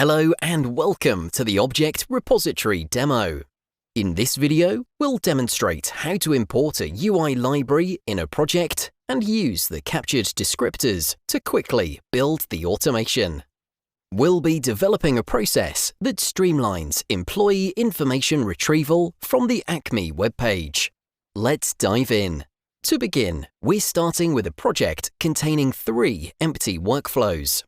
Hello and welcome to the Object Repository demo. In this video, we'll demonstrate how to import a UI library in a project and use the captured descriptors to quickly build the automation. We'll be developing a process that streamlines employee information retrieval from the ACME webpage. Let's dive in. To begin, we're starting with a project containing 3 empty workflows.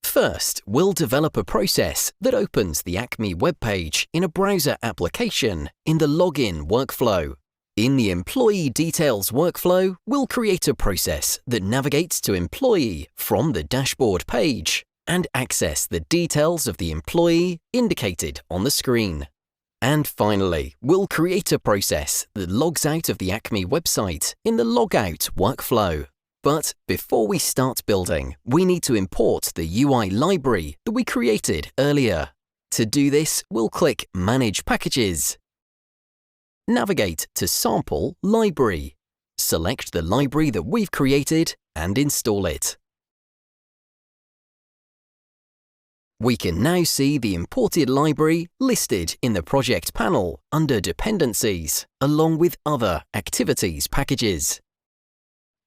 First, we'll develop a process that opens the ACME webpage in a browser application in the login workflow. In the employee details workflow, we'll create a process that navigates to employee from the dashboard page and access the details of the employee indicated on the screen. And finally, we'll create a process that logs out of the ACME website in the logout workflow. But before we start building, we need to import the UI library that we created earlier. To do this, we'll click Manage Packages. Navigate to Sample Library. Select the library that we've created and install it. We can now see the imported library listed in the project panel under Dependencies, along with other Activities packages.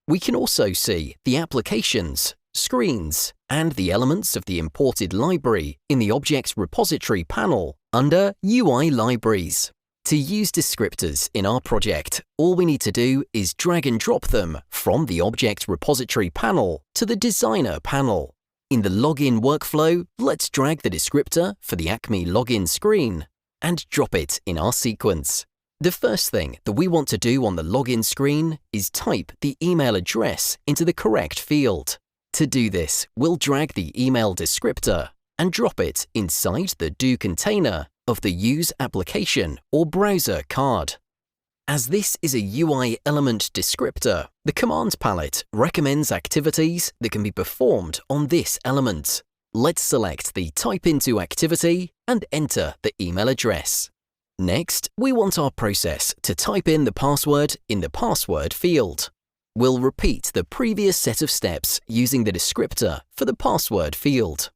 We can also see the applications, screens, and the elements of the imported library in the Objects Repository panel under UI Libraries. To use descriptors in our project, all we need to do is drag and drop them from the Object Repository panel to the Designer panel. In the login workflow, let's drag the descriptor for the ACME login screen and drop it in our sequence. The first thing that we want to do on the login screen is type the email address into the correct field. To do this, we'll drag the email descriptor and drop it inside the do container of the Use Application or Browser card. As this is a UI element descriptor, the command palette recommends activities that can be performed on this element. Let's select the Type Into activity and enter the email address. Next, we want our process to type in the password in the password field. We'll repeat the previous set of steps using the descriptor for the password field.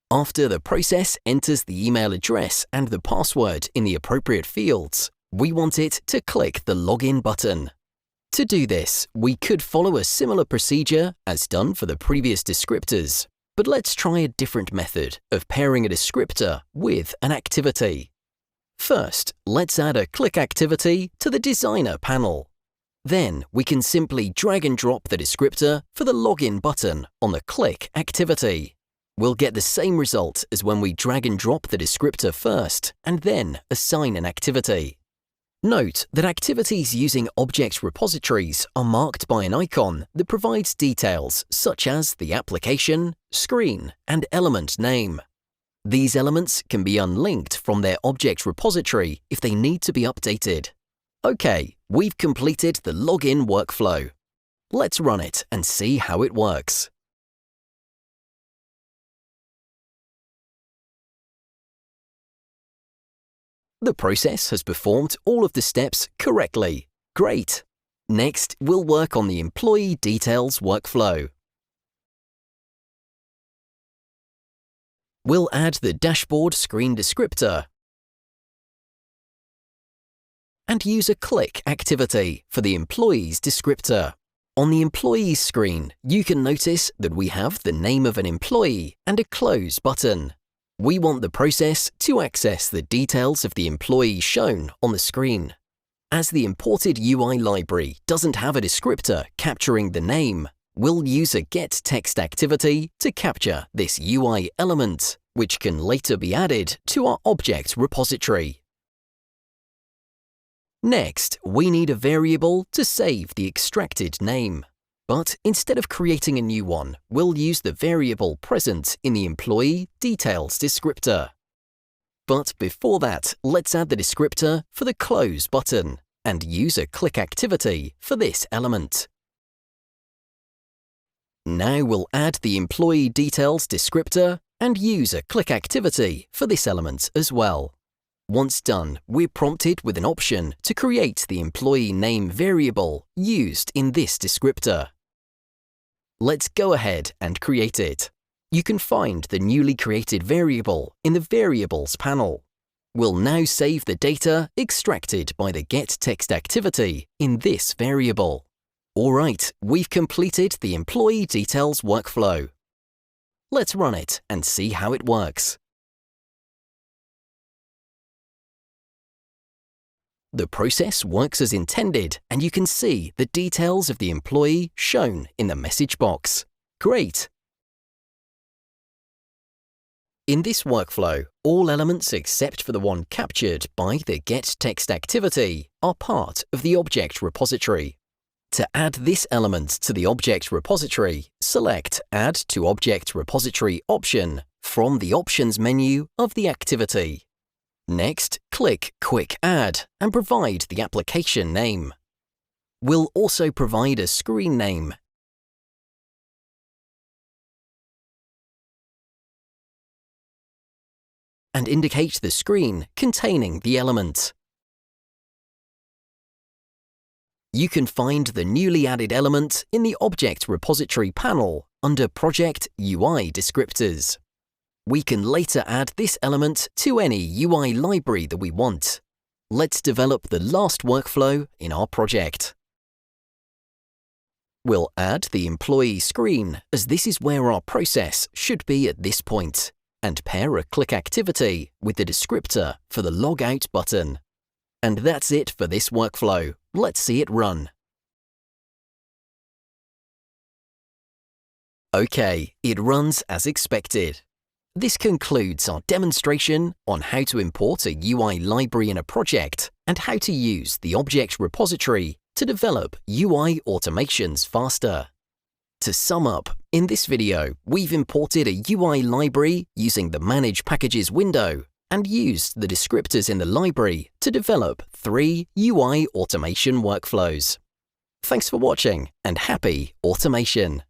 After the process enters the email address and the password in the appropriate fields, we want it to click the Login button. To do this, we could follow a similar procedure as done for the previous descriptors. But let's try a different method of pairing a descriptor with an activity. First, let's add a click activity to the Designer panel. Then, we can simply drag and drop the descriptor for the Login button on the click activity. We'll get the same result as when we drag and drop the descriptor first and then assign an activity. Note that activities using object repositories are marked by an icon that provides details such as the application, screen, and element name. These elements can be unlinked from their object repository if they need to be updated. Okay, we've completed the login workflow. Let's run it and see how it works. The process has performed all of the steps correctly. Great! Next, we'll work on the employee details workflow. We'll add the dashboard screen descriptor and use a click activity for the employee's descriptor. On the employee's screen, you can notice that we have the name of an employee and a close button. We want the process to access the details of the employee shown on the screen. As the imported UI library doesn't have a descriptor capturing the name, we'll use a getText activity to capture this UI element, which can later be added to our object repository. Next, we need a variable to save the extracted name. But instead of creating a new one, we'll use the variable present in the employee details descriptor. But before that, let's add the descriptor for the close button and use a click activity for this element. Now we'll add the employee details descriptor and use a click activity for this element as well. Once done, we're prompted with an option to create the employee name variable used in this descriptor. Let's go ahead and create it. You can find the newly created variable in the Variables panel. We'll now save the data extracted by the getText activity in this variable. Alright, we've completed the employee details workflow. Let's run it and see how it works. The process works as intended, and you can see the details of the employee shown in the message box. Great! In this workflow, all elements except for the one captured by the getText activity are part of the object repository. To add this element to the object repository, select Add to Object Repository option from the Options menu of the activity. Next, click Quick Add and provide the application name. We'll also provide a screen name and indicate the screen containing the element. You can find the newly added element in the Object Repository panel under Project UI Descriptors. We can later add this element to any UI library that we want. Let's develop the last workflow in our project. We'll add the employee screen, as this is where our process should be at this point, and pair a click activity with the descriptor for the Logout button. And that's it for this workflow. Let's see it run. OK, it runs as expected. This concludes our demonstration on how to import a UI library in a project and how to use the object repository to develop UI automations faster. To sum up, in this video, we've imported a UI library using the Manage Packages window and used the descriptors in the library to develop 3 UI automation workflows. Thanks for watching and happy automation!